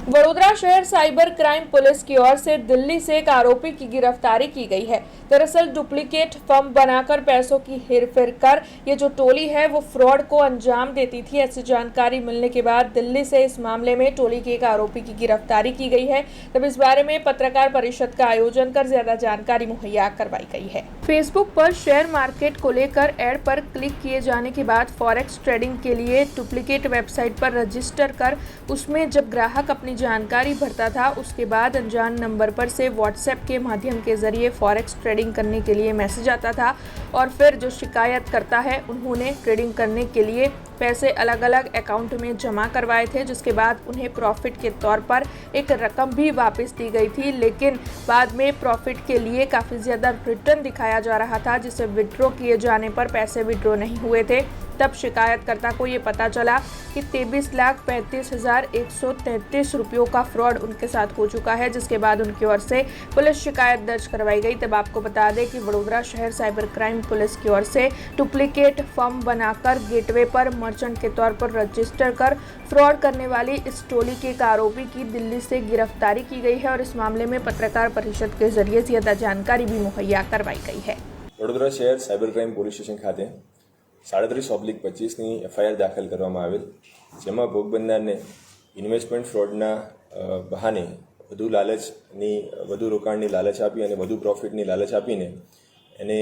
वडोदरा शहर cyber crime police की ओर से दिल्ली से एक आरोपी की गिरफ्तारी की गई है। दरअसल डुप्लीकेट फॉर्म बनाकर पैसों की हेरफेर कर ये जो टोली है वो फ्रॉड को अंजाम देती थी। ऐसी जानकारी मिलने के बाद दिल्ली से इस मामले में टोली के एक आरोपी की गिरफ्तारी की गई है। तब इस बारे में पत्रकार परिषद का आयोजन कर ज्यादा जानकारी मुहैया करवाई गई है। फेसबुक पर शेयर मार्केट को लेकर एड पर क्लिक किए जाने के बाद फॉरेक्स ट्रेडिंग के लिए डुप्लीकेट वेबसाइट पर रजिस्टर कर उसमें जब ग्राहक अपनी जानकारी भरता था उसके बाद अनजान नंबर पर से व्हाट्सएप के माध्यम के जरिए फॉरेक्स ट्रेडिंग करने के लिए मैसेज आता था और फिर जो शिकायत करता है उन्होंने ट्रेडिंग करने के लिए पैसे अलग अलग अकाउंट में जमा करवाए थे, जिसके बाद उन्हें प्रॉफिट के तौर पर एक रकम भी वापस दी गई थी। लेकिन बाद में प्रॉफिट के लिए काफ़ी ज़्यादा रिटर्न दिखाया जा रहा था, जिसे विड्रॉ किए जाने पर पैसे विड्रॉ नहीं हुए थे। तब शिकायतकर्ता को ये पता चला कि 23,35,133 रुपयों का फ्रॉड उनके साथ हो चुका है, जिसके बाद उनकी ओर से पुलिस शिकायत दर्ज करवाई गई। तब आपको बता दें कि वडोदरा शहर साइबर क्राइम पुलिस की ओर से डुप्लीकेट फॉर्म बनाकर गेटवे पर मर्चेंट के तौर पर रजिस्टर कर फ्रॉड करने वाली इस टोली के एक आरोपी की दिल्ली से गिरफ्तारी की गई है और इस मामले में पत्रकार परिषद के जरिए ज्यादा जानकारी भी मुहैया करवाई गई है। वडोदरा शहर साइबर क्राइम पोलीस स्टेशन खाતે 37/25ની એફઆઈઆર દાખલ કરવામાં આવેલ, જેમાં ભોગ બનનારને ઇન્વેસ્ટમેન્ટ ફ્રોડના બહાને વધુ રોકાણની લાલચ આપી અને વધુ પ્રોફિટની લાલચ આપીને એને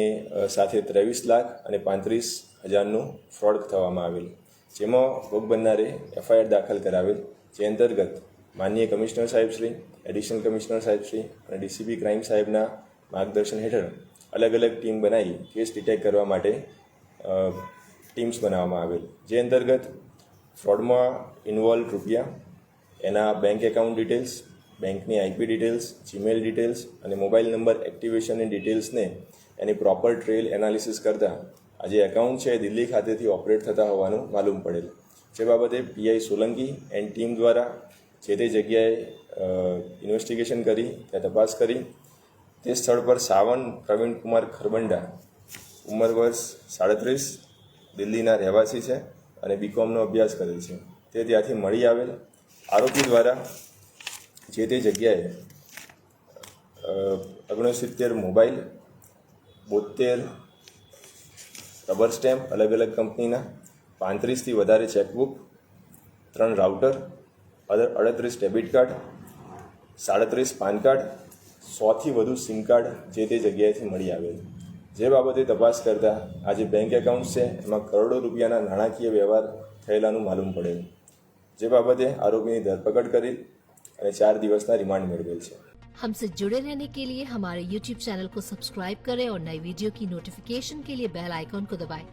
સાથે 23,35,000નું ફ્રોડ થવામાં આવેલ, જેમાં ભોગ બનનારે એફઆઈઆર દાખલ કરાવેલ, જે અંતર્ગત માનનીય કમિશનર સાહેબશ્રી, એડિશનલ કમિશનર સાહેબશ્રી અને ડીસીપી ક્રાઇમ સાહેબના માર્ગદર્શન હેઠળ અલગ અલગ ટીમ બનાવી કેસ ડિટેક્ટ કરવા માટે ટીમ્સ બનાવવામાં આવેલ, જે અંતર્ગત ફ્રોડમાં ઇન્વોલ્વ રૂપિયા, એના બેંક એકાઉન્ટ ડિટેલ્સ, બેંકની આઈપી ડિટેલ્સ, જીમેલ ડિટેલ્સ અને મોબાઈલ નંબર એક્ટિવેશનની ડિટેલ્સને એની પ્રોપર ટ્રેલ એનાલિસિસ કરતાં આ જે એકાઉન્ટ છે એ દિલ્હી ખાતેથી ઓપરેટ થતા હોવાનું માલુમ પડેલ, જે બાબતે પીઆઈ સોલંકી એન્ડ ટીમ દ્વારા જે તે જગ્યાએ ઇન્વેસ્ટિગેશન કરી ત્યાં તપાસ કરી તે સ્થળ પર સાવન પ્રવીણ કુમાર ખરબંડા ઉંમર વર્ષ 37, દિલ્હીના રહેવાસી છે અને બીકોમનો અભ્યાસ કરેલ છે, તે ત્યાંથી મળી આવેલ આરોપી દ્વારા જે તે જગ્યાએ 69 મોબાઈલ, 72 રબર સ્ટેમ્પ અલગ અલગ કંપનીના, 35થી વધારે chequebook, 3 router, 38 debit card, 37 PAN card, 100થી વધુ સિમ કાર્ડ જે તે જગ્યાએથી મળી આવેલ, જે બાબતે તપાસ કરતા આ જે બેંક એકાઉન્ટ છે એમાં કરોડો રૂપિયાના નાણાકીય વ્યવહાર થયેલાનું માલુમ પડેલ, જે બાબતે આરોપીની ધરપકડ કરી અને 4 દિવસના રિમાન્ડ મેળવેલ છે। हमसे जुड़े रहने के लिए हमारे YouTube चैनल को सब्सक्राइब करें और नई वीडियो की नोटिफिकेशन के लिए बेल आइकॉन को दबाएं।